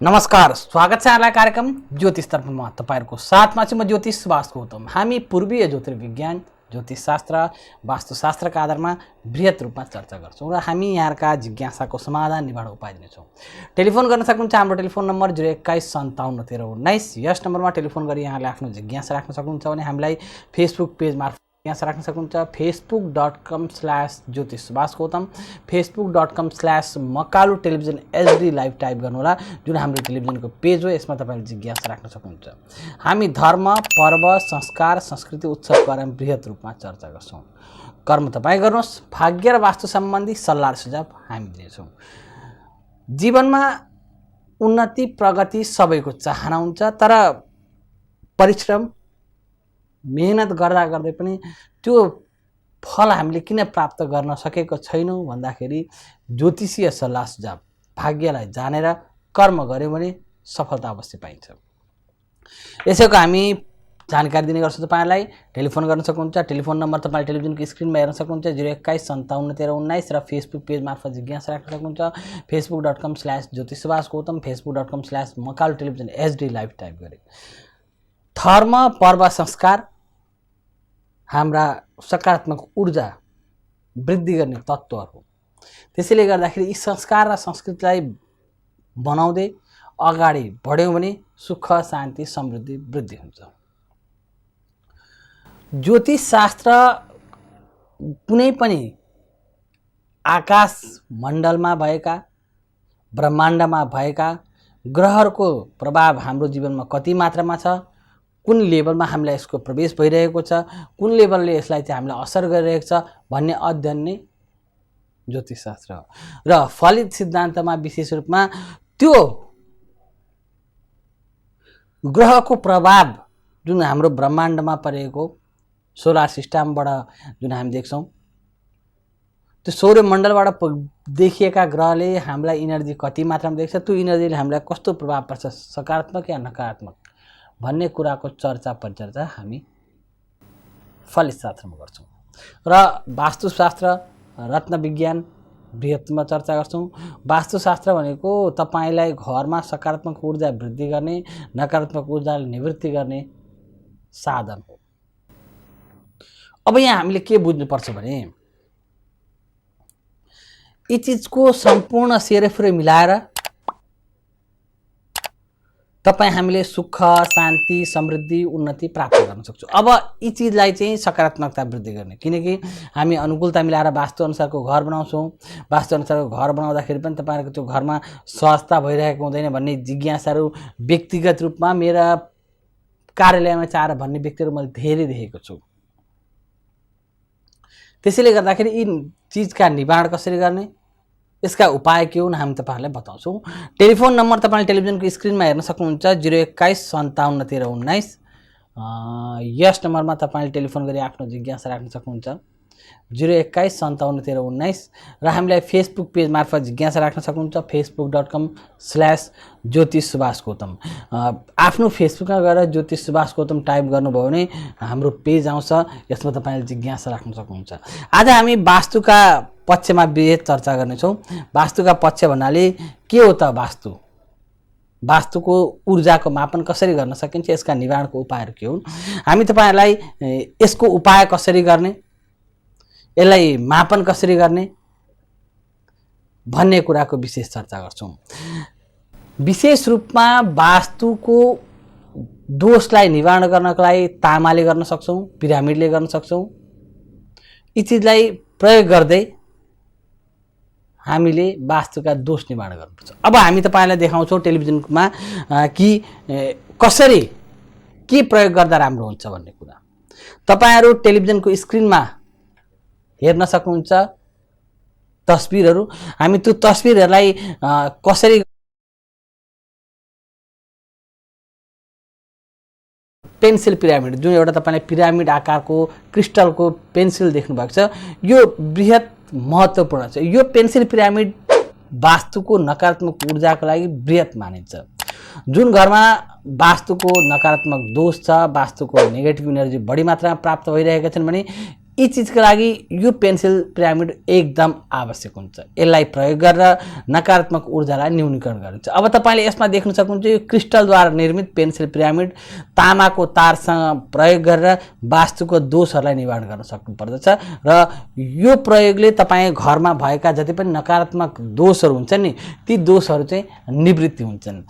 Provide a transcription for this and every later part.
नमस्कार, स्वागत छ यहाँलाई कार्यक्रम ज्योतिष तर्पणमा। तपाईहरुको साथमा छु म ज्योतिष सुभाष गौतम। हामी पूर्वीय ज्योतिर्विज्ञान, ज्योतिषशास्त्र, वास्तुशास्त्रका आधारमा बृहत रूपमा चर्चा गर्छौं र हामी यहाँका जिज्ञासाको समाधान निवारण उपाय दिनेछौं। टेलिफोन गर्न सक्नुहुन्छ। हाम्रो टेलिफोन नम्बर 02157571319। यस नम्बरमा टेलिफोन गरी यहाँले आफ्नो जिज्ञासा राख्न सक्नुहुन्छ भने हामीलाई फेसबुक पेज मार्फत जिज्ञासा राख्न सक्नुहुन्छ। facebook.com/ज्योतिषसुभाष गौतम, facebook.com/मकालु टेलिभिजन एचडी लाइभ टाइप गर्नुहोला, जुन हाम्रो टेलिभिजनको पेज हो। यसमा तपाईले जिज्ञासा राख्न सक्नुहुन्छ। हामी धर्म, पर्व, संस्कार, संस्कृति, उत्सव बारेमा बृहत रूपमा चर्चा गर्छौं। कर्म तपाई गर्नुहोस्। भाग्य र वास्तु सम्बन्धी सल्लाह र सुझाव हामी दिनेछौं। जीवनमा उन्नति, प्रगति सबैको चाहना हुन्छ, तर परिश्रम मेहनत गर्दा गर्दै पनि त्यो फल हामीले किन प्राप्त गर्न सकेको छैनौं भन्दाखेरि ज्योतिषीय सल्लाह सुझाव, भाग्यलाई जानेर कर्म गर्यो भने सफलता अवश्य पाइन्छ। यसैको हामी जानकारी दिने गर्छौं। तपाईलाई टेलिफोन गर्न सक्नुहुन्छ। टेलिफोन नम्बर तपाईले टेलिभिजनको स्क्रिनमा हेर्न सक्नुहुन्छ। 02157571319 र फेसबुक पेज मार्फत जिज्ञासा राख्न सक्नुहुन्छ। facebook.com/ज्योतिषसुभाषगौतम, facebook.com/मकालु टेलिभिजन एचडी लाइभ टाइप गरे। धर्म, पर्व, संस्कार हाम्रा सकारात्मक ऊर्जा वृद्धि गर्ने तत्त्वहरू हो। त्यसैले गर्दाखेरि यी संस्कार र संस्कृतिलाई बनाउँदै अगाडि बढ्यौं भने सुख, शान्ति, समृद्धि वृद्धि हुन्छ। ज्योतिष शास्त्र कुनै पनि आकाश मण्डलमा भएका, ब्रह्माण्डमा भएका ग्रहहरूको प्रभाव हाम्रो जीवनमा कति मात्रामा छ, कुन लेभलमा हामीलाई यसको प्रवेश भइरहेको छ, कुन लेभलले यसलाई चाहिँ हामीलाई असर गरिरहेको छ भन्ने अध्ययन नै ज्योतिष शास्त्र हो। र फलित सिद्धान्तमा विशेष रूपमा त्यो ग्रहको प्रभाव जुन हाम्रो ब्रह्माण्डमा परेको सोलर सिस्टमबाट जुन हामी देख्छौं, त्यो सौरमण्डलबाट देखिएका ग्रहले हामीलाई एनर्जी कति मात्रामा देख्छ, त्यो एनर्जीले हामीलाई कस्तो प्रभाव पर्छ, सकारात्मक या नकारात्मक भन्ने कुराको चर्चा परिचर्चा हामी फलित शास्त्रमा गर्छौं। र वास्तुशास्त्र, रत्न विज्ञान बृहत्तमा चर्चा गर्छौं। वास्तुशास्त्र भनेको तपाईलाई घरमा सकारात्मक ऊर्जा वृद्धि गर्ने, नकारात्मक ऊर्जा निवृत्ति गर्ने साधन हो। अब यहाँ हामीले के बुझ्नुपर्छ भने यी चीजको सम्पूर्ण सेरेफरे मिलाएर तपाई हामीले सुख, शान्ति, समृद्धि, उन्नति प्राप्त गर्न सक्छौं। अब यी चीजलाई चाहिँ सकारात्मकता वृद्धि गर्ने, किनकि हामी अनुकूलता मिलाएर वास्तु अनुसारको घर बनाउँछौं। वास्तु अनुसारको घर बनाउँदाखेरि पनि तपाईहरुको त्यो घरमा सहजता भइरहेको हुँदैन भन्ने जिज्ञासाहरू व्यक्तिगत रूपमा मेरा कार्यालयमा चाहेर भन्ने व्यक्तिहरू मैले धेरै देखेको छु। त्यसैले गर्दाखेरि यी चीजका निवारण कसरी गर्ने, यसका उपाय के हुन् हामी तपाईहरुलाई बताउँछौं। टेलिफोन नम्बर तपाईले टेलिभिजनको स्क्रिनमा हेर्न सक्नुहुन्छ। 02157571319। यस नम्बरमा तपाईले टेलिफोन गरी आफ्नो जिज्ञासा राख्न सक्नुहुन्छ। 02157571319 र हामीलाई फेसबुक पेज मार्फत जिज्ञासा राख्न सक्नुहुन्छ। facebook.com/ज्योतिषसुभाषगौतम। आफ्नो फेसबुकमा गएर ज्योतिषसुभाषगौतम टाइप गर्नुभयो भने हाम्रो पेज आउँछ। यसमा तपाईले जिज्ञासा राख्न सक्नुहुन्छ। आज हामी वास्तुका पक्षमा विशेष चर्चा गर्नेछौं। वास्तुका पक्ष भन्नाले के हो त वास्तु? वास्तुको ऊर्जाको मापन कसरी गर्न सकिन्छ, यसका निवारणको उपायहरू के हुन्, हामी तपाईहरुलाई यसको उपाय कसरी गर्ने, यसलाई मापन कसरी गर्ने भन्ने कुराको विशेष चर्चा गर्छौं। विशेष रूपमा वास्तुको दोषलाई निवारण गर्नको लागि तामाले गर्न सक्छौं, पिरामिडले गर्न सक्छौं। यी चीजलाई प्रयोग गर्दै हामीले वास्तुका दोष निवारण गर्नुपर्छ। अब हामी तपाईलाई देखाउँछौं टेलिभिजनमा कि कसरी के प्रयोग गर्दा राम्रो हुन्छ भन्ने कुरा। तपाईहरु टेलिभिजनको स्क्रिनमा हेर्न सक्नुहुन्छ तस्बिरहरू। हामी त्यो तस्बिरहरूलाई कसरी पेन्सिल पिरामिड, जुन एउटा तपाईले पिरामिड आकारको क्रिस्टलको पेन्सिल देख्नु भएको छ, यो बृहत महत्त्वपूर्ण छ। यो पेन्सिल पिरामिड वास्तुको नकारात्मक ऊर्जाको लागि बृहत मानिन्छ। जुन घरमा वास्तुको नकारात्मक दोष छ, वास्तुको नेगेटिभ एनर्जी बढी मात्रामा प्राप्त भइरहेका छन् भने यी चिजको लागि यो पेन्सिल पिरामिड एकदम आवश्यक हुन्छ। यसलाई प्रयोग गरेर नकारात्मक ऊर्जालाई न्यूनीकरण गरिन्छ। अब तपाईँले यसमा देख्न सक्नुहुन्छ यो क्रिस्टलद्वारा निर्मित पेन्सिल पिरामिड तामाको तारसँग प्रयोग गरेर वास्तुको दोषहरूलाई निवारण गर्न सक्नुपर्दछ र यो प्रयोगले तपाईँ घरमा भएका जति पनि नकारात्मक दोषहरू हुन्छन् नि ती दोषहरू चाहिँ निवृत्ति हुन्छन्।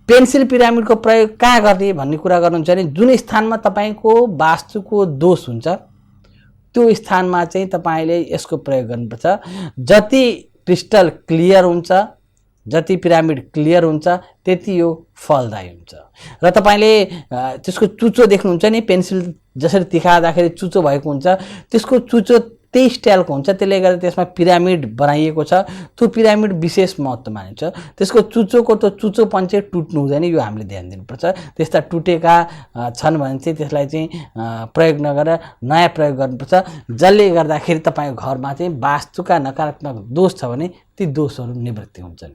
पेन्सिल पिरामिडको प्रयोग कहाँ गर्ने भन्ने कुरा गर्नुहुन्छ भने जुन स्थानमा तपाईँको वास्तुको दोष हुन्छ त्यो स्थानमा चाहिँ तपाईँले यसको प्रयोग गर्नुपर्छ। जति क्रिस्टल क्लियर हुन्छ, जति पिरामिड क्लियर हुन्छ त्यति यो फलदायी हुन्छ। र तपाईँले त्यसको चुचो देख्नुहुन्छ नि, पेन्सिल जसरी तिखार्दाखेरि चुचो भएको हुन्छ त्यसको चुचो त्यही स्टाइलको हुन्छ, त्यसले गर्दा त्यसमा पिरामिड बनाइएको छ। त्यो पिरामिड विशेष महत्त्व मानिन्छ। त्यसको चुचोको त्यो चुचोपन चाहिँ टुट्नु हुँदैन, यो हामीले ध्यान दिनुपर्छ। त्यस्ता टुटेका छन् भने चाहिँ त्यसलाई चाहिँ प्रयोग नगरेर नयाँ प्रयोग गर्नुपर्छ, जसले गर्दाखेरि तपाईँको घरमा चाहिँ वास्तुका नकारात्मक दोष छ भने ती दोषहरू निवृत्ति हुन्छन्।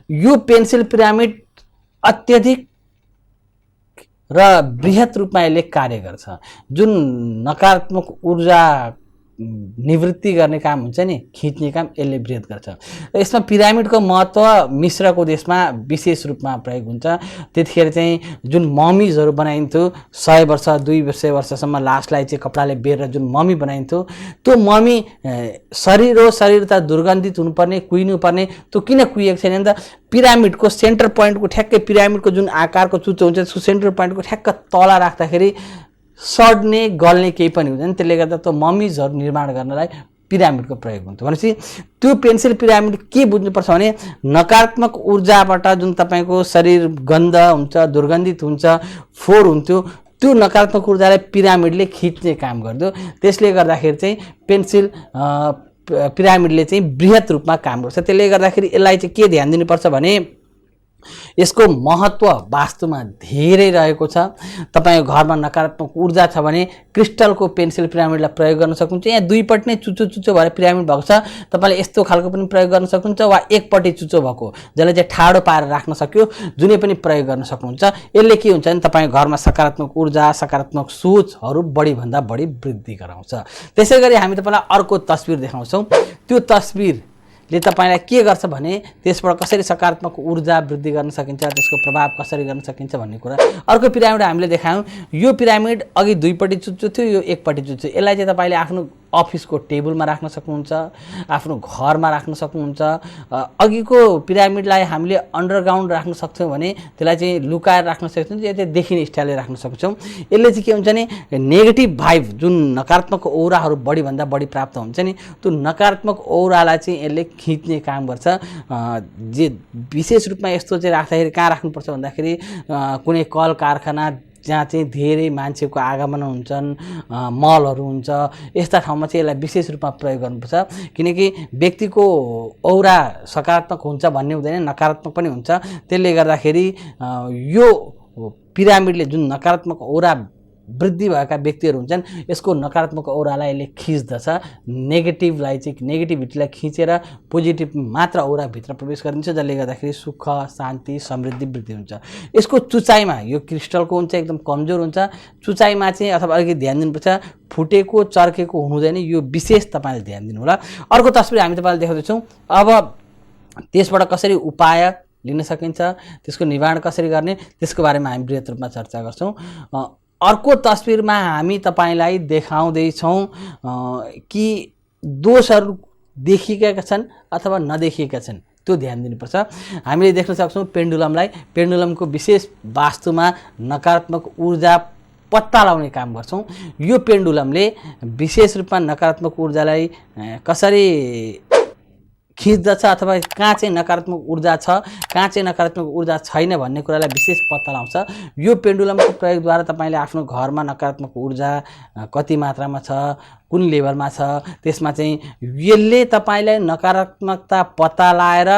यो पेन्सिल पिरामिड अत्यधिक र बृहत रूपमा यसले कार्य गर्छ। जुन नकारात्मक ऊर्जा निवृत्ति गर्ने काम हुन्छ नि, खिच्ने काम, यसले वृहत गर्छ। यसमा पिरामिडको महत्त्व मिश्रको देशमा विशेष रूपमा प्रयोग हुन्छ। त्यतिखेर चाहिँ जुन ममीजहरू बनाइन्थ्यो 100 वर्ष 200 वर्षसम्म लासलाई चाहिँ कपडाले बेरेर जुन ममी बनाइन्थ्यो त्यो ममी शरीर हो, शरीर त दुर्गन्धित हुनुपर्ने, कुहिनुपर्ने, त्यो किन कुहिएको छैन त पिरामिडको सेन्टर पोइन्टको ठ्याक्कै पिरामिडको जुन आकारको चुचो हुन्छ त्यसको सेन्टर पोइन्टको ठ्याक्क तल राख्दाखेरि सड्ने गल्ने केही पनि हुँदैन। त्यसले गर्दा त्यो ममिजहरू निर्माण गर्नलाई पिरामिडको प्रयोग हुन्छ। भनेपछि त्यो पेन्सिल पिरामिड के बुझ्नुपर्छ भने नकारात्मक ऊर्जाबाट जुन तपाईँको शरीर गन्ध हुन्छ, दुर्गन्धित हुन्छ, फोहोर हुन्थ्यो, त्यो नकारात्मक ऊर्जालाई पिरामिडले खिच्ने काम गर्दो। त्यसले गर्दाखेरि चाहिँ पेन्सिल पिरामिडले चाहिँ बृहत रूपमा काम गर्छ। त्यसले गर्दाखेरि यसलाई चाहिँ के ध्यान दिनुपर्छ भने यसको महत्त्व वास्तुमा धेरै रहेको छ। तपाईको घरमा नकारात्मक ऊर्जा छ भने क्रिस्टलको पेन्सिल पिरामिडलाई प्रयोग गर्न सक्नुहुन्छ। यहाँ दुईपट्टि नै चुचो चुचो भएर पिरामिड भएको छ, तपाईले यस्तो खालको पनि प्रयोग गर्न सक्नुहुन्छ वा एकपट्टि चुचो भएको जसले चाहिँ ठाडो पारेर राख्न सक्यो जुनै पनि प्रयोग गर्न सक्नुहुन्छ। यसले के हुन्छ भने तपाईको घरमा सकारात्मक ऊर्जा, सकारात्मक सोचहरू बढी भन्दा बढी वृद्धि गराउँछ। त्यसैगरी हामी तपाईलाई अर्को तस्बिर देखाउँछौं। त्यो तस्बिरले तपाईलाई के गर्छ भने त्यसबाट कसरी सकारात्मक ऊर्जा वृद्धि गर्न सकिन्छ, त्यसको प्रभाव कसरी गर्न सकिन्छ भन्ने कुरा। अर्को पिरामिड हामीले देखायौं। यो पिरामिड अघि दुईपट्टि चुच्चो थियो, यो एकपट्टि चुच्चो। यसलाई चाहिँ तपाईले आफ्नो अफिसको टेबलमा राख्न सक्नुहुन्छ, आफ्नो घरमा राख्न सक्नुहुन्छ। अघिको पिरामिडलाई हामीले अन्डरग्राउन्ड राख्न सक्छौं भने त्यसलाई चाहिँ लुकाएर राख्न सक्छौं, या चाहिँ देखिने स्टाइलले राख्न सक्छौं। यसले चाहिँ के हुन्छ नि नेगेटिभ भाइब जुन नकारात्मक औराहरू बढी भन्दा बढी प्राप्त हुन्छ नि त्यो नकारात्मक औरालाई चाहिँ यसले खिच्ने काम गर्छ। जे विशेष रूपमा यस्तो चाहिँ राख्दाखेरि कहाँ राख्नुपर्छ भन्दाखेरि कुनै कल कारखाना जहाँ चाहिँ धेरै मान्छेको आगमन हुन्छन्, मलहरू हुन्छ, यस्ता ठाउँमा चाहिँ यसलाई विशेष रूपमा प्रयोग गर्नुपर्छ। किनकि व्यक्तिको औरा सकारात्मक हुन्छ भन्ने हुँदैन, नकारात्मक पनि हुन्छ। त्यसले गर्दाखेरि यो पिरामिडले जुन नकारात्मक औरा वृद्धि भएका व्यक्तिहरू हुन्छन् यसको नकारात्मक औरालाई यसले खिच्दछ। नेगेटिभलाई चाहिँ नेगेटिभिटीलाई खिचेर पोजिटिभ मात्र औरा भित्र प्रवेश गरिन्छ, जसले गर्दाखेरि सुख, शान्ति, समृद्धि वृद्धि हुन्छ। यसको चुचाइमा यो क्रिस्टलको हुन्छ एकदम कमजोर हुन्छ। चुचाइमा चाहिँ अथवा अलिकति ध्यान दिनुपर्छ, फुटेको चर्केको हुँदैन, यो विशेष तपाईले ध्यान दिनु होला। अर्को तस्बिर हामी तपाईलाई देखाउँदैछौँ। अब त्यसबाट कसरी उपाय लिन सकिन्छ, त्यसको निवारण कसरी गर्ने, त्यसको बारेमा हामी बृहत रूपमा चर्चा गर्छौँ। अर्को तस्बिरमा हामी तपाईलाई देखाउँदैछौँ कि दोषहरू देखिएका छन् अथवा नदेखिएका छन्, त्यो ध्यान दिनुपर्छ। हामीले देख्न सक्छौँ पेन्डुलमलाई। पेन्डुलमको विशेष वास्तुमा नकारात्मक ऊर्जा पत्ता लगाउने काम गर्छौँ। यो पेन्डुलमले विशेष रूपमा नकारात्मक ऊर्जालाई कसरी खिच्दछ अथवा कहाँ चाहिँ नकारात्मक ऊर्जा छ, कहाँ चाहिँ नकारात्मक ऊर्जा छैन भन्ने कुरालाई विशेष पत्ता लगाउँछ। यो पेन्डुलमको प्रयोगद्वारा तपाईले आफ्नो घरमा नकारात्मक ऊर्जा कति मात्रामा छ, कुन लेभलमा छ, त्यसमा चाहिँ यसले तपाईलाई नकारात्मकता पत्ता लगाएर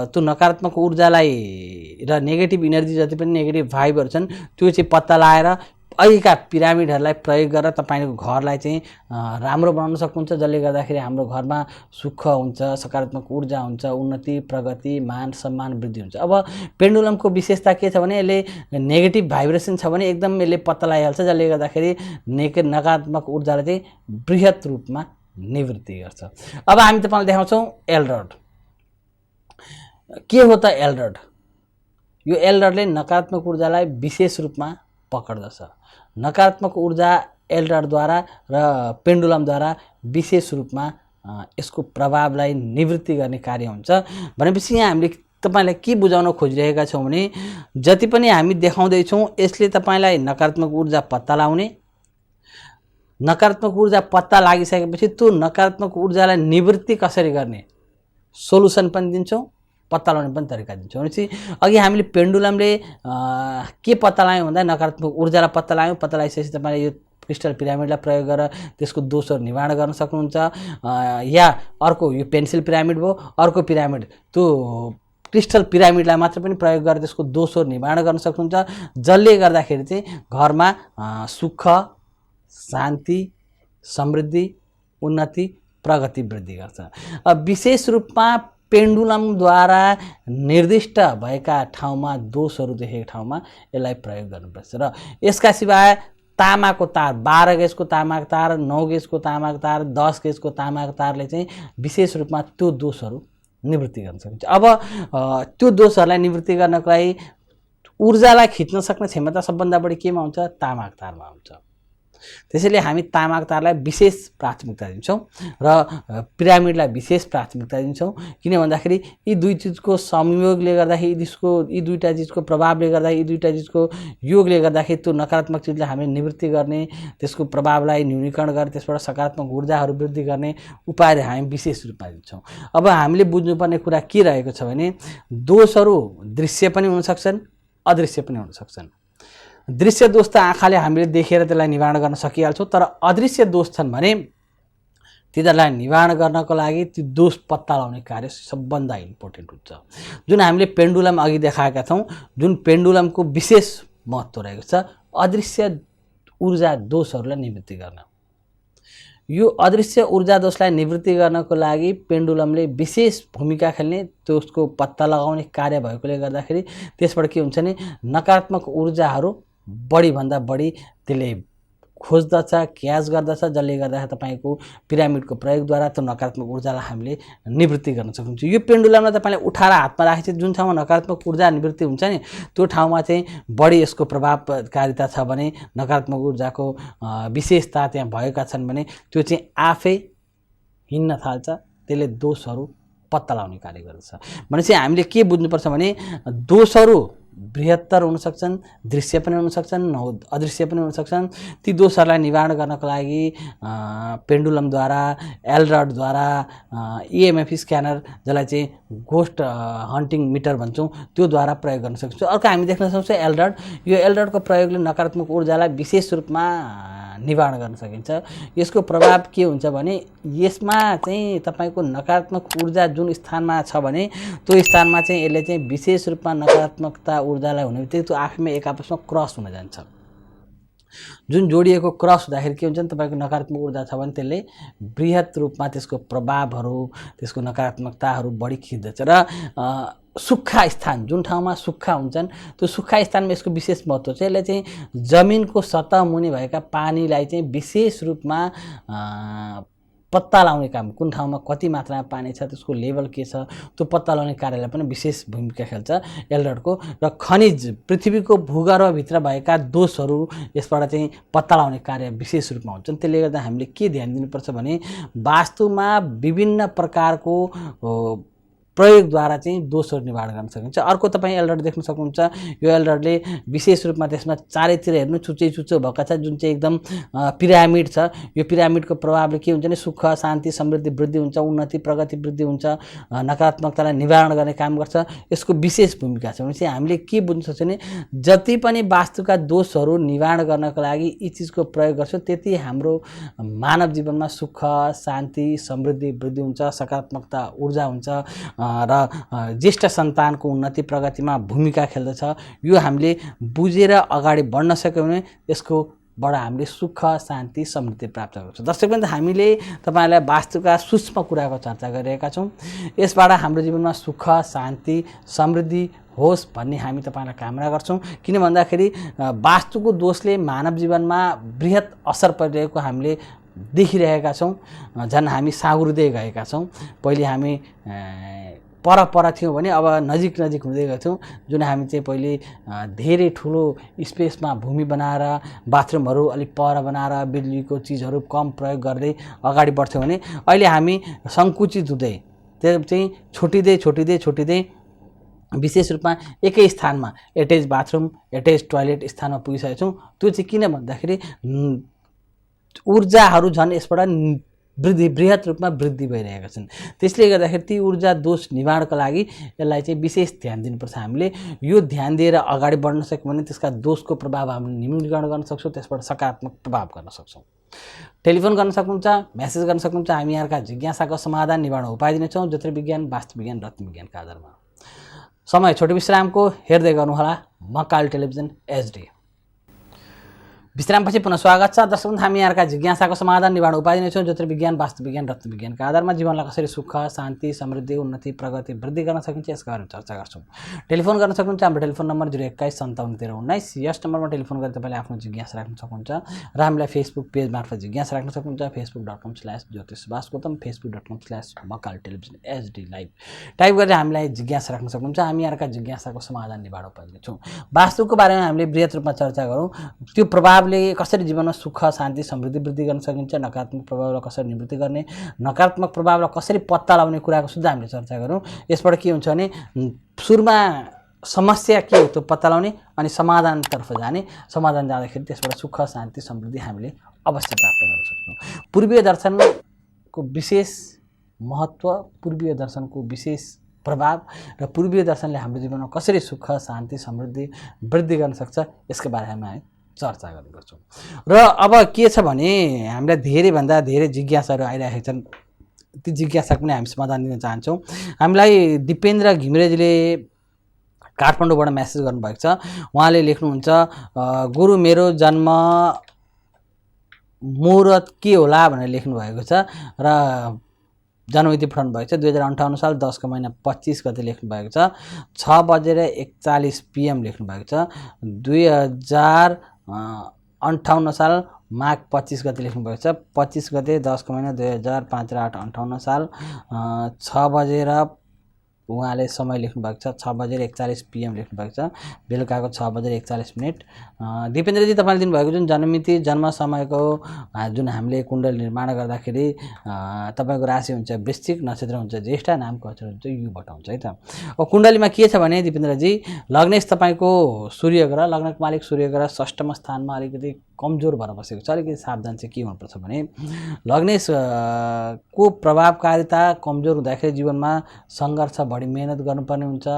त्यो नकारात्मक ऊर्जालाई र नेगेटिभ इनर्जी जति पनि नेगेटिभ भाइबहरू छन् त्यो चाहिँ पत्ता लगाएर अहिलेका पिरामिडहरूलाई प्रयोग गरेर तपाईँको घरलाई चाहिँ राम्रो बनाउन सक्नुहुन्छ, जसले गर्दाखेरि हाम्रो घरमा सुख हुन्छ, सकारात्मक ऊर्जा हुन्छ, उन्नति, प्रगति, मान सम्मान वृद्धि हुन्छ। अब पेन्डुलमको विशेषता के छ भने यसले नेगेटिभ भाइब्रेसन छ भने एकदम यसले पत्ता लगाइहाल्छ, जसले गर्दाखेरि नकारात्मक ऊर्जालाई चाहिँ बृहत रूपमा निवृत्ति गर्छ। अब हामी तपाईँलाई देखाउँछौँ एलरड। के हो त एलरड? यो एलरडले नकारात्मक ऊर्जालाई विशेष रूपमा पकड्दछ। नकारात्मक ऊर्जा एलरडद्वारा र पेन्डुलमद्वारा विशेष रूपमा यसको प्रभावलाई निवृत्ति गर्ने कार्य हुन्छ। भनेपछि यहाँ हामीले तपाईलाई के बुझाउन खोजिरहेका छौँ भने जति पनि हामी देखाउँदैछौँ यसले तपाईलाई नकारात्मक ऊर्जा पत्ता लगाउने, नकारात्मक ऊर्जा पत्ता लागिसकेपछि त्यो नकारात्मक ऊर्जालाई निवृत्ति कसरी गर्ने सोलुसन पनि दिन्छौँ, पत्ता लगाउने पनि तरिका दिन्छौँ। भनेपछि अघि हामीले पेन्डुलमले के पत्ता लगायौँ भन्दा नकारात्मक ऊर्जालाई पत्ता लगायौँ। पत्ता लगाइसकेपछि तपाईँले यो क्रिस्टल पिरामिडलाई प्रयोग गरेर त्यसको दोषहरू निवारण गर्न सक्नुहुन्छ। या अर्को यो पेन्सिल पिरामिड भयो, अर्को पिरामिड त्यो क्रिस्टल पिरामिडलाई मात्र पनि प्रयोग गरेर त्यसको दोषहरू निवारण गर्न सक्नुहुन्छ, जसले गर्दाखेरि चाहिँ घरमा सुख, शान्ति, समृद्धि, उन्नति, प्रगति वृद्धि गर्छ। विशेष रूपमा पेन्डुलमद्वारा निर्दिष्ट भएका ठाउँमा दोषहरू देखेको ठाउँमा यसलाई प्रयोग गर्नुपर्छ। र यसका सिवाय तामाको तार, 12 गेजको तामाको तार, 9 गेजको तामाको तार, 10 गेजको तामाको तारले चाहिँ विशेष रूपमा त्यो दोषहरू निवृत्ति गर्न सकिन्छ। अब त्यो दोषहरूलाई निवृत्ति गर्नको लागि ऊर्जालाई खिच्न सक्ने क्षमता सबभन्दा बढी केमा हुन्छ? तामाको तारमा हुन्छ। त्यसैले हामी तामाको तारलाई विशेष प्राथमिकता दिन्छौँ र पिरामिडलाई विशेष प्राथमिकता दिन्छौँ। किन भन्दाखेरि यी दुई चिजको संयोगले गर्दाखेरि यी दुईटा चिजको प्रभावले गर्दा यी दुईटा चिजको योगले गर्दाखेरि त्यो नकारात्मक चिजलाई हामीले निवृत्ति गर्ने, त्यसको प्रभावलाई न्यूनीकरण गर्ने, त्यसबाट सकारात्मक ऊर्जाहरू वृद्धि गर्ने उपायहरू हामी विशेष रूपमा दिन्छौँ। अब हामीले बुझ्नुपर्ने कुरा के रहेको छ भने दोषहरू दृश्य पनि हुन सक्छन्, अदृश्य पनि हुन सक्छन्। दृश्य दोष त आँखाले हामीले देखेर त्यसलाई निवारण गर्न सकिहाल्छौँ, तर अदृश्य दोष छन् भने तिनीहरूलाई निवारण गर्नको लागि ती दोष पत्ता लगाउने कार्य सबभन्दा इम्पोर्टेन्ट हुन्छ। जुन हामीले पेन्डुलम अघि देखाएका छौँ, जुन पेन्डुलमको विशेष महत्त्व रहेको छ अदृश्य ऊर्जा दोषहरूलाई निवृत्ति गर्न। यो अदृश्य ऊर्जा दोषलाई निवृत्ति गर्नको लागि पेन्डुलमले विशेष भूमिका खेल्ने, त्यसको पत्ता लगाउने कार्य भएकोले गर्दाखेरि त्यसबाट के हुन्छ भने नकारात्मक ऊर्जाहरू बढीभन्दा बढी त्यसले खोज्दछ, क्याच गर्दछ, जसले गर्दाखेरि तपाईँको पिरामिडको प्रयोगद्वारा त्यो नकारात्मक ऊर्जालाई हामीले निवृत्ति गर्न सक्नुहुन्छ। यो पेन्डुलमलाई तपाईँले उठाएर हातमा राखेपछि जुन ठाउँमा नकारात्मक ऊर्जा निवृत्ति हुन्छ नि त्यो ठाउँमा चाहिँ बढी यसको प्रभावकारिता छ भने, नकारात्मक ऊर्जाको विशेषता त्यहाँ भएका छन् भने त्यो चाहिँ आफै हिँड्न थाल्छ, त्यसले दोषहरू पत्ता लगाउने कार्य गर्दछ। भनेपछि हामीले के बुझ्नुपर्छ भने दोषहरू बृहत्तर हुन सक्छन्, दृश्य पनि हुन सक्छन्, अदृश्य पनि हुन सक्छन्। ती दोषहरूलाई निवारण गर्नको लागि पेन्डुलमद्वारा, एलरडद्वारा, EMF स्क्यानर जसलाई चाहिँ घोस्ट हन्टिङ मिटर भन्छौँ त्योद्वारा प्रयोग गर्न सक्छौँ। अर्को हामी देख्न सक्छौँ एलरड। यो एलरडको प्रयोगले नकारात्मक ऊर्जालाई विशेष रूपमा निवारण गर्न सकिन्छ। यसको प्रभाव के हुन्छ भने यसमा चाहिँ तपाईँको नकारात्मक ऊर्जा जुन स्थानमा छ भने त्यो स्थानमा चाहिँ यसले चाहिँ विशेष रूपमा नकारात्मकता ऊर्जालाई हुने बित्तिकै त्यो आफैमा एक आपसमा क्रस हुन जान्छ। जुन जोडिएको क्रस हुँदाखेरि के हुन्छ भने तपाईँको नकारात्मक ऊर्जा छ भने त्यसले बृहत रूपमा त्यसको प्रभावहरू, त्यसको नकारात्मकताहरू बढी खिच्दछ। र सुक्खा स्थान, जुन ठाउँमा सुक्खा हुन्छन् त्यो सुक्खा स्थानमा यसको विशेष महत्त्व छ। यसले चाहिँ जमिनको सतह मुनि भएका पानीलाई चाहिँ विशेष रूपमा पत्ता लगाउने काम, कुन ठाउँमा कति मात्रामा पानी छ, त्यसको लेभल के छ, त्यो पत्ता लगाउने कार्यलाई पनि विशेष भूमिका खेल्छ एलरडको। र खनिज, पृथ्वीको भूगर्भभित्र भएका दोषहरू यसबाट चाहिँ पत्ता लगाउने कार्य विशेष रूपमा हुन्छन्। त्यसले गर्दा हामीले के ध्यान दिनुपर्छ भने वास्तुमा विभिन्न प्रकारको प्रयोगद्वारा चाहिँ दोषहरू निवारण गर्न सकिन्छ। अर्को तपाईँ एलरड देख्न सक्नुहुन्छ। यो एलरडले विशेष रूपमा त्यसमा चारैतिर हेर्नु चुच्चै चुच्चो भएका छ, जुन चाहिँ एकदम पिरामिड छ। यो पिरामिडको प्रभावले के हुन्छ भने सुख, शान्ति, समृद्धि वृद्धि हुन्छ, उन्नति, प्रगति वृद्धि हुन्छ, नकारात्मकतालाई निवारण गर्ने काम गर्छ। यसको विशेष भूमिका छ। भनेपछि हामीले के बुझ्न सक्छौँ भने जति पनि वास्तुका दोषहरू निवारण गर्नको लागि यी चिजको प्रयोग गर्छौँ त्यति हाम्रो मानव जीवनमा सुख, शान्ति, समृद्धि वृद्धि हुन्छ, सकारात्मकता ऊर्जा हुन्छ, र ज्येष्ठ सन्तानको उन्नति प्रगतिमा भूमिका खेल्दछ। यो हामीले बुझेर अगाडि बढ्न सक्यौँ भने यसकोबाट हामीले सुख शान्ति समृद्धि प्राप्त गर्छौँ। दर्शकवृन्द, हामीले तपाईँलाई वास्तुका सूक्ष्म कुराको चर्चा गरिरहेका छौँ। यसबाट हाम्रो जीवनमा सुख शान्ति समृद्धि होस् भन्ने हामी तपाईँलाई कामना गर्छौँ। किन भन्दाखेरि वास्तुको दोषले मानव जीवनमा बृहत असर परिरहेको हामीले देखिरहेका छौँ। झन् हामी साँगुर्दै गएका छौँ। पहिले हामी पर थियौँ भने अब नजिक हुँदै गएथ्यौँ। जुन हामी चाहिँ पहिले धेरै ठुलो स्पेसमा भूमि बनाएर बाथरुमहरू अलिक पर बनाएर बिजुलीको चिजहरू कम प्रयोग गर्दै अगाडि बढ्थ्यौँ भने अहिले हामी सङ्कुचित हुँदै त्यो चाहिँ छुटिँदै विशेष रूपमा एकै स्थानमा एटेच बाथरुम एटेच टोयलेट स्थानमा पुगिसकेका छौँ। त्यो चाहिँ किन भन्दाखेरि ऊर्जाहरू झन् यसबाट बृहत रूपमा वृद्धि भइरहेका छन्। त्यसले गर्दाखेरि ती ऊर्जा दोष निवारणको लागि यसलाई चाहिँ विशेष ध्यान दिनुपर्छ। हामीले यो ध्यान दिएर अगाडि बढ्न सक्यौँ भने त्यसका दोषको प्रभाव हामीले न्यूनीकरण गर्न सक्छौँ, त्यसबाट सकारात्मक प्रभाव गर्न सक्छौँ। टेलिफोन गर्न सक्नुहुन्छ, मेसेज गर्न सक्नुहुन्छ। हामी यहाँका जिज्ञासाको समाधान निवारण उपाय दिनेछौँ ज्योतिर्विज्ञान वास्तुविज्ञान रत्नविज्ञानका आधारमा। समय छोटो विश्रामको हेर्दै गर्नुहोला मकाल टेलिभिजन HD। विश्रामपछि पुनः स्वागत छ। दर्शकवृन्द, हामी यहाँका जिज्ञासाको समाधान निवारण उपाय दिनेछौँ ज्योतिर्विज्ञान वास्तुविज्ञान रत्नविज्ञानका आधारमा। जीवनलाई कसरी सुख शान्ति समृद्धि उन्नति प्रगति वृद्धि गर्न सकिन्छ यसका बारेमा चर्चा गर्छौँ। टेलिफोन गर्न सक्नुहुन्छ। हाम्रो टेलिफोन नम्बर 021571319। यस नम्बरमा टेलिफोन गरेर तपाईँले आफ्नो जिज्ञासा राख्न सक्नुहुन्छ र हामीलाई फेसबुक पेज मार्फत जिज्ञासा राख्न सक्नुहुन्छ। facebook.com/ज्योतिष_गौतम facebook.com/मकाल टेलिभिजन HD लाइभ टाइप गरेर हामीलाई जिज्ञासा राख्न सक्नुहुन्छ। हामी यहाँका जिज्ञासाको समाधान निवारण उपाय दिनेछौँ। वास्तुको बारेमा हामीले बृहत रूपमा चर्चा गरौँ। त्यो प्रभावले कसरी जीवनमा सुख शान्ति समृद्धि वृद्धि गर्न सकिन्छ, नकारात्मक प्रभावलाई कसरी निवृत्ति गर्ने, नकारात्मक प्रभावलाई कसरी पत्ता लगाउने कुराको सुद्धा हामीले चर्चा गरौँ। यसबाट के हुन्छ भने सुरुमा समस्या के हो त्यो पत्ता लगाउने अनि समाधानतर्फ जाने। समाधान जाँदाखेरि त्यसबाट सुख शान्ति समृद्धि हामीले अवश्य प्राप्त गर्न सक्छौँ। पूर्वीय दर्शनको विशेष महत्त्व, पूर्वीय दर्शनको विशेष प्रभाव र पूर्वीय दर्शनले हाम्रो जीवनमा कसरी सुख शान्ति समृद्धि वृद्धि गर्न सक्छ यसको बारेमा हामी चर्चा गर्ने गर्छौँ। र अब के छ भने हामीलाई धेरैभन्दा धेरै जिज्ञासाहरू आइरहेका छन्। ती जिज्ञासाको पनि हामी समाधान दिन चाहन्छौँ। हामीलाई दिपेन्द्र घिमिरेजीले काठमाडौँबाट मेसेज गर्नुभएको छ। उहाँले लेख्नुहुन्छ, गुरु मेरो जन्म मुहूर्त के होला भनेर लेख्नुभएको छ र जन्ममिति पठाउनु भएको छ 2058 साल 10 महिना 25 गते लेख्नुभएको छ। 6:41 PM लेख्नुभएको छ। 2058 साल माघ 25 गते लेख्नुभएको छ। 25 गते 10 महिना 2005 र 8 58 साल 6 बजेर उहाँले समय लेख्नुभएको छ। 6:41 PM लेख्नुभएको छ। बेलुकाको 6:41। दिपेन्द्रजी, तपाईँले दिनुभएको जुन जन्ममिति जन्म समयको जुन हामीले कुण्डली निर्माण गर्दाखेरि तपाईँको राशि हुन्छ वृश्चिक, नक्षत्र हुन्छ ज्येष्ठ, नामको अक्षर हुन्छ युबाट हुन्छ है त। अब कुण्डलीमा के छ भने दिपेन्द्रजी, लग्नेश तपाईँको सूर्य ग्रह, लग्नको मालिक सूर्य ग्रह षष्ठम स्थानमा अलिकति कमजोर भएर बसेको छ। अलिकति सावधान चाहिँ के हुनुपर्छ भने लग्नेश को प्रभावकारिता कमजोर हुँदाखेरि जीवनमा सङ्घर्ष, बढी मेहनत गर्नुपर्ने हुन्छ।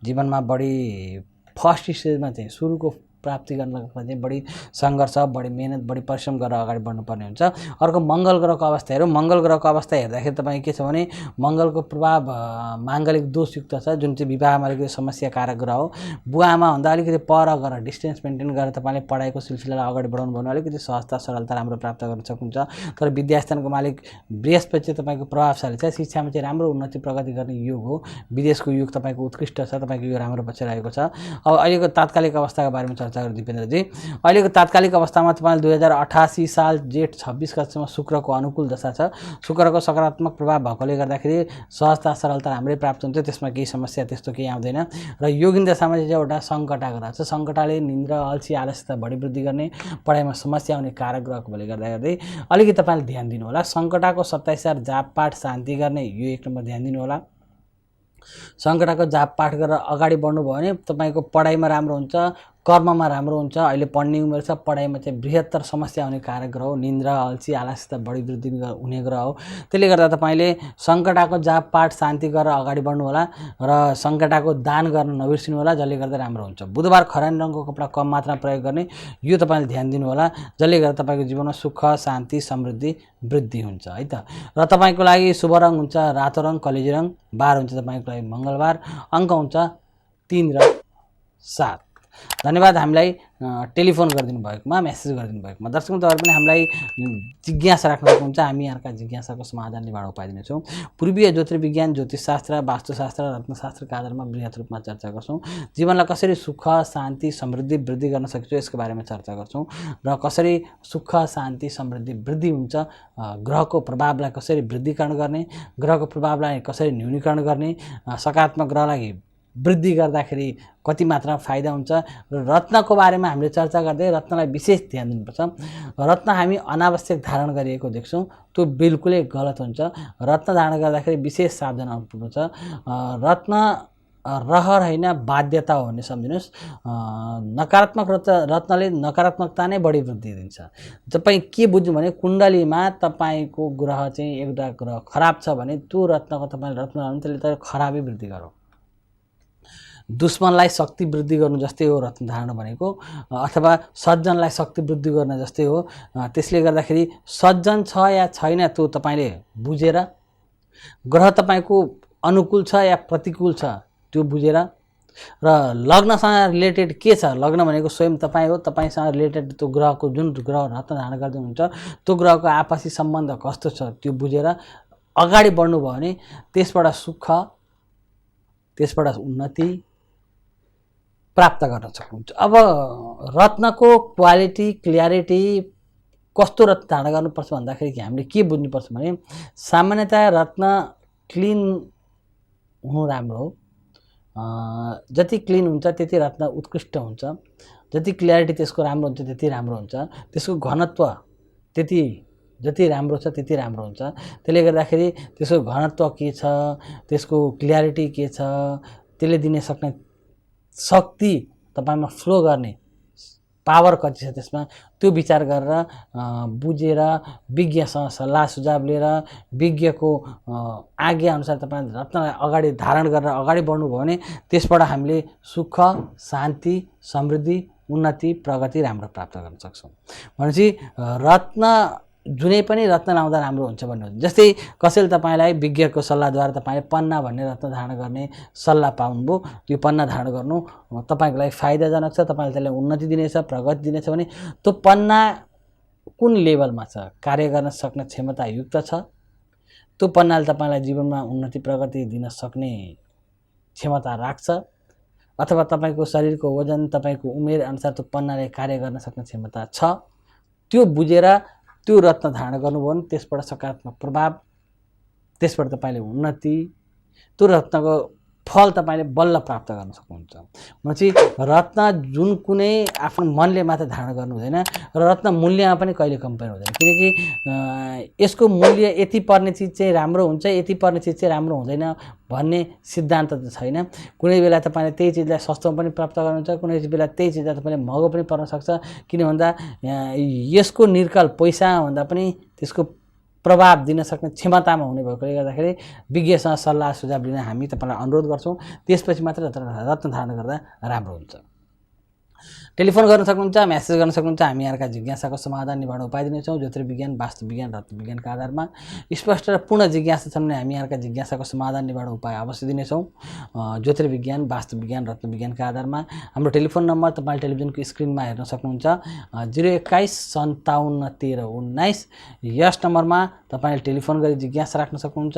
जीवनमा बढी फर्स्ट स्टेजमा चाहिँ सुरुको प्राप्ति गर्नको लागि बढी सङ्घर्ष, बढी मेहनत, बढी परिश्रम गरेर अगाडि बढ्नुपर्ने हुन्छ। अर्को मङ्गल ग्रहको अवस्था हेरौँ। मङ्गल ग्रहको अवस्था हेर्दाखेरि तपाईँ के छ भने मङ्गलको प्रभाव माङ्गलिक दोषयुक्त छ, जुन चाहिँ विवाहमा अलिकति समस्या कारक ग्रह हो। बुवामा भन्दा अलिकति पर गरेर डिस्टेन्स मेन्टेन गरेर तपाईँले पढाइको सिलसिलालाई अगाडि बढाउनु भयो भने अलिकति सहजता सरलता राम्रो प्राप्त गर्न सक्नुहुन्छ। तर विद्यास्थानको मालिक बृहस्पति चाहिँ तपाईँको प्रभावशाली छ। शिक्षामा चाहिँ राम्रो उन्नति प्रगति गर्ने योग हो। विदेशको योग तपाईँको उत्कृष्ट छ, तपाईँको यो राम्रो बचिरहेको छ। अब अहिलेको तात्कालिक अवस्थाको बारेमा चर्चा गरौँ दिपेन्द्रजी। अहिलेको तात्कालिक अवस्थामा तपाईँले 2088 साल जेठ 26 गतेसम्म शुक्रको अनुकूल दशा छ। शुक्रको सकारात्मक प्रभाव भएकोले गर्दाखेरि सहजता सरलता राम्रै प्राप्त हुन्छ, त्यसमा केही समस्या त्यस्तो केही आउँदैन। र योगिन दशामा चाहिँ एउटा सङ्कटा ग्रह छ। सङ्कटाले निन्द्रा, अल्छी, आलस्यता बढी वृद्धि गर्ने, पढाइमा समस्या आउने कारक ग्रहको भएकोले गर्दै अलिकति तपाईँले ध्यान दिनु होला। सङ्कटाको 27 जाप पाठ शान्ति गर्ने यो 1 नम्बर ध्यान दिनु होला। सङ्कटाको जाप पाठ गरेर अगाडि बढ्नुभयो भने तपाईँको पढाइमा राम्रो हुन्छ, कर्ममा राम्रो हुन्छ। अहिले पढ्ने उमेर छ, पढाइमा चाहिँ बृहत्तर समस्या हुने कारक ग्रह हो। निन्द्रा, अल्छी, आलस्यता बढी वृद्धि हुने ग्रह हो। त्यसले गर्दा तपाईँले सङ्कटाको जाप पाठ शान्ति गरेर अगाडि बढ्नु होला र सङ्कटाको दान गर्न नबिर्सिनु होला, जसले गर्दा राम्रो हुन्छ। बुधबार खरानी रङको कपडा कम मात्रामा प्रयोग गर्ने, यो तपाईँले ध्यान दिनु होला, जसले गर्दा तपाईँको जीवनमा सुख शान्ति समृद्धि वृद्धि हुन्छ है त। र तपाईँको लागि शुभ रङ हुन्छ रातो रङ, कलेजी रङ। बार हुन्छ तपाईँको लागि मङ्गलबार। अङ्क हुन्छ 3 र 7। धन्यवाद हामीलाई टेलिफोन गरिदिनु भएकोमा, मेसेज गरिदिनु भएकोमा। दर्शक तपाईँहरू पनि हामीलाई जिज्ञासा राख्न सक्नुहुन्छ, हामी यहाँका जिज्ञासाको समाधान निवारण उपाय दिनेछौँ। पूर्वीय ज्योतिर्विज्ञान, ज्योतिषशास्त्र, वास्तुशास्त्र, रत्नशास्त्रका आधारमा वृहत रूपमा चर्चा गर्छौँ। जीवनलाई कसरी सुख शान्ति समृद्धि वृद्धि गर्न सकिन्छ यसको बारेमा चर्चा गर्छौँ र कसरी सुख शान्ति समृद्धि वृद्धि हुन्छ, ग्रहको प्रभावलाई कसरी वृद्धिकरण गर्ने, ग्रहको प्रभावलाई कसरी न्यूनीकरण गर्ने, सकारात्मक ग्रहलाई वृद्धि गर्दाखेरि कति मात्रामा फाइदा हुन्छ र रत्नको बारेमा हामीले चर्चा गर्दै रत्नलाई विशेष ध्यान दिनुपर्छ। रत्न हामी अनावश्यक धारण गरिएको देख्छौँ, त्यो बिल्कुलै गलत हुन्छ। रत्न धारण गर्दाखेरि विशेष सावधान हुनुपर्छ। रत्न रहर होइन बाध्यता हो भन्ने सम्झिनुहोस्। नकारात्मक रत्नले नकारात्मकता नै बढी वृद्धि दिन्छ। तपाईँ के बुझ्नु भने कुण्डलीमा तपाईँको ग्रह चाहिँ एउटा ग्रह खराब छ भने त्यो रत्नको तपाईँले रत्न लानु त्यसले त खराबै वृद्धि गरौँ। दुश्मनलाई शक्ति वृद्धि गर्नु जस्तै हो रत्न धारण भनेको, अथवा सज्जनलाई शक्ति वृद्धि गर्न जस्तै हो। त्यसले गर्दाखेरि सज्जन छ या छैन त्यो तपाईँले बुझेर, ग्रह तपाईँको अनुकूल छ या प्रतिकूल छ त्यो बुझेर, र लग्नसँग रिलेटेड के छ, लग्न भनेको स्वयं तपाईँ हो, तपाईँसँग रिलेटेड त्यो ग्रहको जुन ग्रह रत्न धारण गर्दै हुनुहुन्छ त्यो ग्रहको आपसी सम्बन्ध कस्तो छ त्यो बुझेर अगाडि बढ्नुभयो भने त्यसबाट सुख, त्यसबाट उन्नति प्राप्त गर्न सक्नुहुन्छ। अब रत्नको क्वालिटी क्लियरिटी कस्तो रत्न धारण गर्नुपर्छ भन्दाखेरि हामीले के बुझ्नुपर्छ भने सामान्यतया रत्न क्लिन हुनु राम्रो हो। जति क्लिन हुन्छ त्यति रत्न उत्कृष्ट हुन्छ, जति क्लियरिटी त्यसको राम्रो हुन्छ त्यति राम्रो हुन्छ, त्यसको घनत्व त्यति जति राम्रो छ त्यति राम्रो हुन्छ। त्यसले गर्दाखेरि त्यसको घनत्व के छ, त्यसको क्लियरिटी के छ, त्यसले दिन सक्ने शक्ति तपाईमा फ्लो गर्ने पावर कति छ त्यसमा त्यो विचार गरेर बुझेर विज्ञसँग सल्लाह सुझाव लिएर विज्ञको आज्ञा अनुसार तपाईले रत्नलाई अगाडि धारण गरेर अगाडि बढ्नुभयो भने त्यसबाट हामीले सुख शान्ति समृद्धि उन्नति प्रगति राम्रो प्राप्त गर्न सक्छौं। भनेपछि रत्न जुनै पनि रत्न लाउँदा राम्रो हुन्छ भन्नु। जस्तै कसैले तपाईलाई विज्ञको सल्लाहद्वारा तपाईले पन्ना भन्ने रत्न धारण गर्ने सल्लाह पाउनुभयो, त्यो पन्ना धारण गर्नु तपाईको लागि फाइदाजनक छ, तपाईले त्यसलाई उन्नति दिनेछ प्रगति दिनेछ भने त्यो पन्ना कुन लेभलमा छ, कार्य गर्न सक्ने क्षमता युक्त छ, त्यो पन्नाले तपाईलाई जीवनमा उन्नति प्रगति दिन सक्ने क्षमता राख्छ, अथवा तपाईको शरीरको वजन तपाईको उमेर अनुसार त्यो पन्नाले कार्य गर्न सक्ने क्षमता छ, त्यो बुझेर त्यो रत्न धारण गर्नुभयो भने त्यसबाट सकारात्मक प्रभाव, त्यसबाट तपाईले उन्नति, त्यो रत्नको फल तपाईले बल्ल प्राप्त गर्न सक्नुहुन्छ। भनेपछि रत्न जुन कुनै आफ्नो मनले मात्र धारण गर्नु हुँदैन र रत्न मूल्यमा पनि कहिले कम्पेयर हुँदैन, किनकि यसको मूल्य यति पर्ने चीज चाहिँ राम्रो हुन्छ, यति पर्ने चीज चाहिँ राम्रो हुँदैन भन्ने सिद्धान्त त छैन। कुनै बेला तपाईले त्यही चीजलाई सस्तोमा पनि प्राप्त गर्नुहुन्छ, कुनै बेला त्यही चीजलाई तपाईले महँगो पनि पर्न सक्छ। किन भन्दा यसको निर्कल पैसा भन्दा पनि त्यसको प्रभाव दिन सक्ने क्षमतामा हुने भएकोले गर्दाखेरि विज्ञसँग सल्लाह सुझाव लिन हामी तपाईलाई अनुरोध गर्छौं। त्यसपछि मात्र रत्न धारण गर्दा राम्रो हुन्छ। टेलिफोन गर्न सक्नुहुन्छ, मेसेज गर्न सक्नुहुन्छ, हामी यहाँका जिज्ञासाको समाधान निवारण उपाय दिनेछौँ। ज्योतिर्विज्ञान वास्तु विज्ञान रत्न विज्ञानका आधारमा स्पष्ट र पूर्ण जिज्ञासा छन् भने हामी यहाँका जिज्ञासाको समाधान निवारण उपाय अवश्य दिनेछौँ। ज्योतिर्विज्ञान वास्तु विज्ञान रत्न विज्ञानका आधारमा हाम्रो टेलिफोन नम्बर तपाईले टेलिभिजनको स्क्रिनमा हेर्न सक्नुहुन्छ, 021 57 13 19। यस नम्बरमा तपाईले टेलिफोन गरी जिज्ञासा राख्न सक्नुहुन्छ।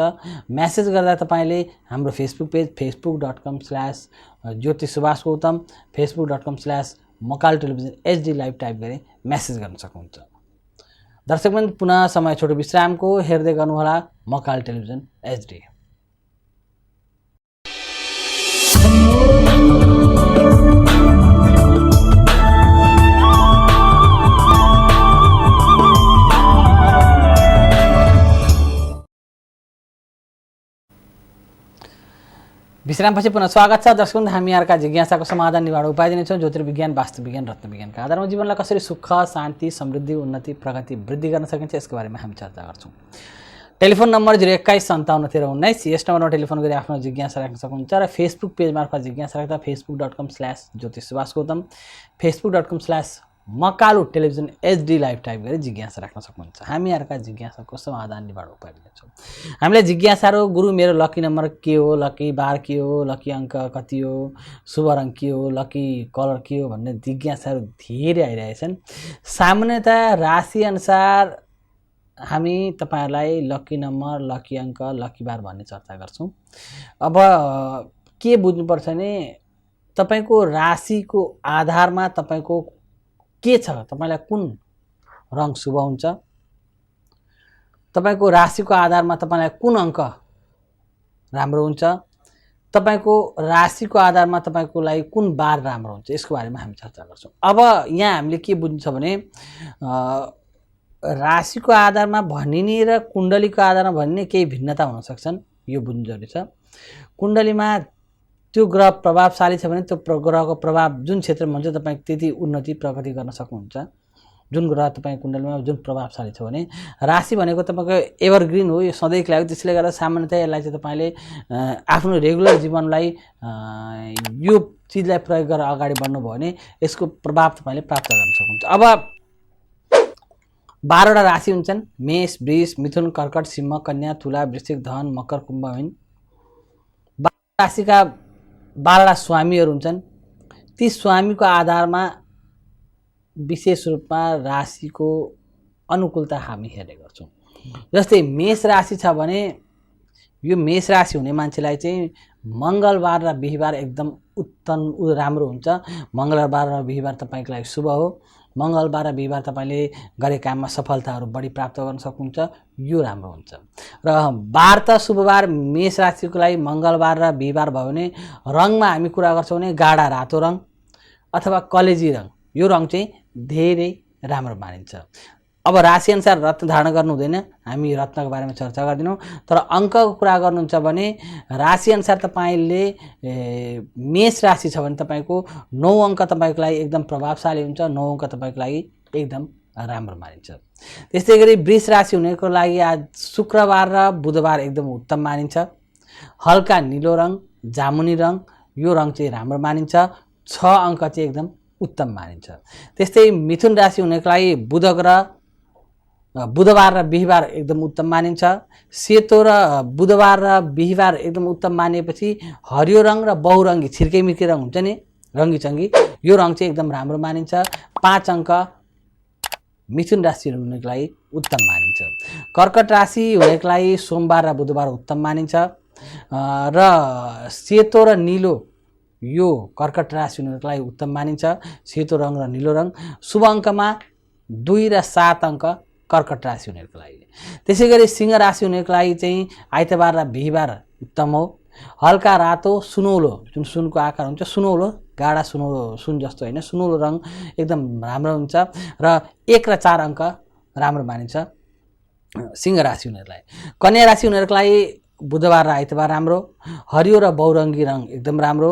मेसेज गर्दा तपाईले हाम्रो फेसबुक पेज facebook.com/ज्योतिषुभाष गौतम, facebook.com/मकाल टेलिभिजन HD लाइभ टाइप गरी मेसेज गर्न सक्नुहुन्छ। दर्शकवृन्द, पुनः समय छोटो विश्रामको हेर्दै गर्नुहोला मकाल टेलिभिजन HD। विश्रामपछि पुनः स्वागत छ दर्शकवृन्द। हामी यहाँका जिज्ञासाको समाधान निवारण उपाय दिनेछौँ। ज्योतिर्विज्ञान, वास्तुविज्ञान, रत्नविज्ञानका आधारमा जीवनलाई कसरी सुख, शान्ति, समृद्धि, उन्नति, प्रगति, वृद्धि गर्न सकिन्छ यसको बारेमा हामी चर्चा गर्छौँ। टेलिफोन नम्बर 021571319 यस नम्बरमा टेलिफोन गरी आफ्नो जिज्ञासा राख्न सक्नुहुन्छ र फेसबुक पेज मार्फत जिज्ञासा राख्दा facebook.com/ज्योतिष गौतम, facebook.com/मकालु टेलिभिजन HD लाइभ टाइप गरी जिज्ञासा राख्न सक्नुहुन्छ। हामी यहाँका जिज्ञासाको समाधान निवारण उपाय दिनेछौँ। हामीलाई जिज्ञासाहरू गुरु मेरो लकी नम्बर के हो, लकी बार के हो, लकी अङ्क कति हो, शुभ रङ के हो, लकी कलर के हो भन्ने जिज्ञासाहरू धेरै आइरहेछन्। सामान्यतया राशि अनुसार हामी तपाईहरुलाई लकी नम्बर, लकी अङ्क, लकी बार भन्ने चर्चा गर्छौँ। अब के बुझ्नुपर्छ भने तपाईको राशिको आधारमा तपाईको के छ, तपाईलाई कुन रङ शुभ हुन्छ, तपाईको राशिको आधारमा तपाईलाई कुन अङ्क राम्रो हुन्छ, तपाईको राशिको आधारमा तपाईको लागि कुन बार राम्रो हुन्छ यसको बारेमा हामी चर्चा गर्छौँ। अब यहाँ हामीले के बुझ्छ भने राशिको आधारमा भनिने र कुण्डलीको आधारमा भनिने केही भिन्नता हुन सक्छन्, यो बुझ्नु जरुरी छ। कुण्डलीमा त्यो ग्रह प्रभावशाली छ भने त्यो ग्रहको प्रभाव जुन क्षेत्रमा हुन्छ तपाईँ त्यति उन्नति प्रगति गर्न सक्नुहुन्छ। जुन ग्रह तपाईँ कुण्डलीमा जुन प्रभावशाली छ भने राशि भनेको तपाईको एभरग्रिन हो, यो सधैँको लागि। त्यसले गर्दा सामान्यतया यसलाई चाहिँ तपाईले आफ्नो रेगुलर जीवनलाई यो चिजलाई प्रयोग गरेर अगाडि बढ्नुभयो भने यसको प्रभाव तपाईले प्राप्त गर्न सक्नुहुन्छ। अब 12वटा राशि हुन्छन्, मेष, वृष, मिथुन, कर्कट, सिंह, कन्या, तुला, वृश्चिक, धन, मकर, कुम्भ, मीन। 12 राशिका 12वटा स्वामीहरू हुन्छन्। ती स्वामीको आधारमा विशेष रूपमा राशिको अनुकूलता हामी हेर्ने गर्छौँ। जस्तै मेष राशि छ भने यो मेष राशि हुने मान्छेलाई चाहिँ मङ्गलबार र बिहीबार एकदम उत्तम राम्रो हुन्छ। मङ्गलबार र बिहीबार तपाईको लागि शुभ हो। मङ्गलबार र बिहीबार तपाईले गरे काममा सफलताहरू बढी प्राप्त गर्न सक्नुहुन्छ, यो राम्रो हुन्छ। र बार त शुभबार मेष राशिको लागि मङ्गलबार र बिहीबार भयो भने रङमा हामी कुरा गर्छौँ भने गाढा रातो रङ अथवा कलेजी रङ, यो रङ चाहिँ धेरै राम्रो मानिन्छ। अब राशि अनुसार रत्न धारण गर्नु हुँदैन, हामी रत्नको बारेमा चर्चा गर्दैनौँ। तर अङ्कको कुरा गर्नुहुन्छ भने राशि अनुसार तपाईले मेष राशि छ भने तपाईको 9 अङ्क तपाईको लागि एकदम प्रभावशाली हुन्छ, 9 अङ्क तपाईको लागि एकदम राम्रो मानिन्छ। त्यस्तै गरी वृष राशि हुनेको लागि आज शुक्रबार र बुधबार एकदम उत्तम मानिन्छ। हल्का नीलो रङ, जामुनी रङ, यो रङ चाहिँ राम्रो मानिन्छ। 6 अङ्क चाहिँ एकदम उत्तम मानिन्छ। त्यस्तै मिथुन राशि हुनेको लागि बुधबार र बिहीबार एकदम उत्तम मानिन्छ। सेतो र बुधबार र बिहीबार एकदम उत्तम मानिएपछि हरियो रङ र बहुरङ्गी छिर्के मिर्के रङ हुन्छ नि, रङ्गी चङ्गी, यो रङ चाहिँ एकदम राम्रो मानिन्छ। 5 अङ्क मिथुन राशि हुनेको लागि उत्तम मानिन्छ। कर्कट राशि हुनेको लागि सोमबार र बुधबार उत्तम मानिन्छ। र सेतो र नीलो यो कर्कट राशि हुनेको लागि उत्तम मानिन्छ, सेतो रङ र नीलो रङ। शुभ अङ्कमा 2 र 7 अङ्क कर्कट राशि हुनेको लागि। त्यसै गरी सिंह राशि हुनेको लागि चाहिँ आइतबार र बिहीबार उत्तम हो। हल्का रातो सुनौलो, जुन सुनको आकार हुन्छ सुनौलो, गाढा सुनौलो, सुन जस्तो होइन, सुनौलो रङ एकदम राम्रो हुन्छ। र 1 र 4 अङ्क राम्रो मानिन्छ सिंह राशि हुनेहरूलाई। कन्या राशि हुनेहरूको लागि बुधबार र आइतबार राम्रो। हरियो र बहुरङ्गी रङ एकदम राम्रो,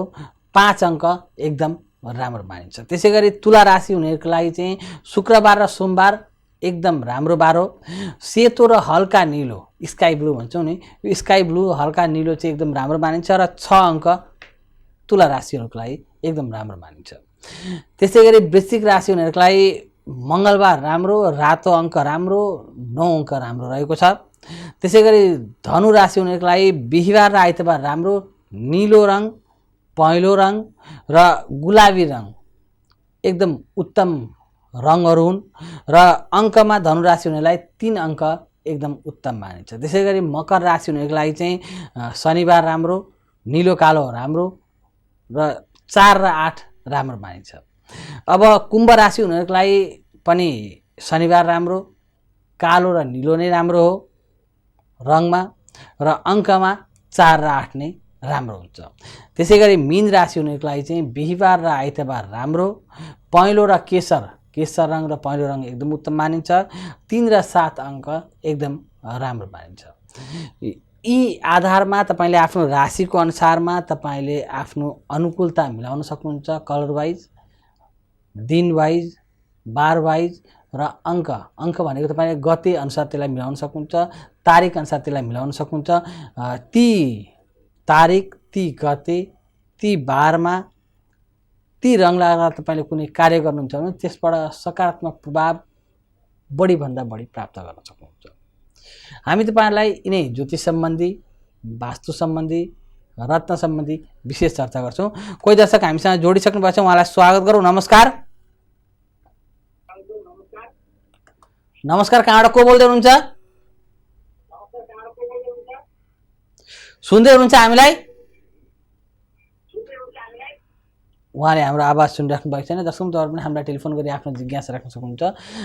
5 अङ्क एकदम राम्रो मानिन्छ। त्यसै गरी तुला राशि हुनेहरूको लागि चाहिँ शुक्रबार र सोमबार एकदम राम्रो बार हो। सेतो र हल्का नीलो स्काई ब्लू भन्छौँ नि, यो स्काई ब्लू हल्का नीलो चाहिँ एकदम राम्रो मानिन्छ। र 6 अङ्क तुला राशिहरूको लागि एकदम राम्रो मानिन्छ। त्यसै गरी वृश्चिक राशि हुनेहरूको लागि मङ्गलबार राम्रो, रातो अङ्क राम्रो, 9 अङ्क राम्रो रहेको छ। त्यसै गरी धनु राशि हुनेको लागि बिहीबार र आइतबार राम्रो, नीलो रङ, पहेँलो रङ र गुलाबी रङ एकदम उत्तम रङहरू हुन्। र अङ्कमा धनुराशि हुनेलाई 3 अङ्क एकदम उत्तम मानिन्छ। त्यसै गरी मकर राशि हुनेको लागि चाहिँ शनिबार राम्रो, नीलो कालो राम्रो र 4 र 8 राम्रो मानिन्छ। अब कुम्भ राशि हुनेको लागि पनि शनिबार राम्रो, कालो र नीलो नै राम्रो हो रङमा, र अङ्कमा 4 र 8 नै राम्रो हुन्छ। त्यसै गरी मीन राशि हुनेको लागि चाहिँ बिहीबार र आइतबार राम्रो, पहेँलो र केशर रङ र पहेँलो रङ एकदम उत्तम मानिन्छ। 3 र 7 अङ्क एकदम राम्रो मानिन्छ। यी आधारमा तपाईँले आफ्नो राशिको अनुसारमा तपाईँले आफ्नो अनुकूलता मिलाउन सक्नुहुन्छ। कलर वाइज, दिन वाइज, बार वाइज र अङ्क भनेको तपाईँले गते अनुसार त्यसलाई मिलाउन सक्नुहुन्छ, तारिक अनुसार त्यसलाई मिलाउन सक्नुहुन्छ। ती तारिक, ती गते, ती बारमा, ती रङ लगाएर तपाईँले कुनै कार्य गर्नुहुन्छ भने त्यसबाट सकारात्मक प्रभाव बढीभन्दा बढी प्राप्त गर्न सक्नुहुन्छ। हामी तपाईँहरूलाई यिनै ज्योतिष सम्बन्धी, वास्तु सम्बन्धी, रत्न सम्बन्धी विशेष चर्चा गर्छौँ। कोही दर्शक हामीसँग जोडिसक्नु भएको छ, उहाँलाई स्वागत गरौँ। नमस्कार। नमस्कार, कहाँबाट को बोल्दै हुनुहुन्छ? सुन्दै हुनुहुन्छ हामीलाई? उहाँले हाम्रो आवाज सुनिराख्नु भएको छैन। दर्शक तपाईहरु पनि हामीलाई टेलिफोन गरी आफ्नो जिज्ञासा राख्न सक्नुहुन्छ।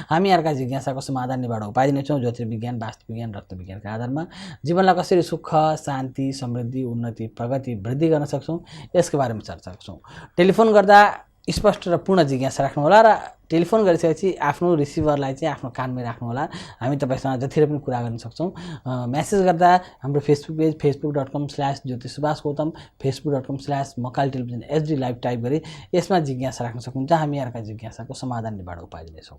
हामी यहाँका जिज्ञासाको समाधान निवारण उपाय दिनेछौँ। ज्योतिष विज्ञान, वास्तु विज्ञान, रत्न विज्ञानका आधारमा जीवनलाई कसरी सुख, शान्ति, समृद्धि, उन्नति, प्रगति, वृद्धि गर्न सक्छौँ यसको बारेमा चर्चा गर्छौँ। टेलिफोन गर्दा स्पष्ट र पूर्ण जिज्ञासा राख्नु होला र टेलिफोन गरिसकेपछि आफ्नो रिसिभरलाई चाहिँ आफ्नो कानमै राख्नु होला। हामी तपाईसँग जतिखेर पनि कुरा गर्न सक्छौँ। मेसेज गर्दा हाम्रो फेसबुक पेज facebook.com/ज्योतिषसुभाष गौतम, facebook.com/मकाल टेलिभिजन एचडी लाइभ टाइप गरी यसमा जिज्ञासा राख्न सक्नुहुन्छ। हामी यहाँका जिज्ञासाको समाधान निवारण उपाय दिनेछौँ।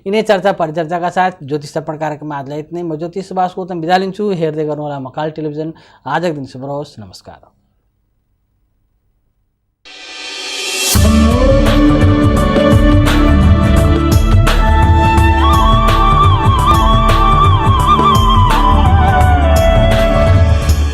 यिनै चर्चा परिचर्चाका साथ ज्योतिष दर्पण कार्यक्रममा आजलाई यति नै। म ज्योतिष सुभाष गौतम बिदा लिन्छु। हेर्दै गर्नुहोला मकाल टेलिभिजन। आजको दिन शुभ रहोस्। नमस्कार।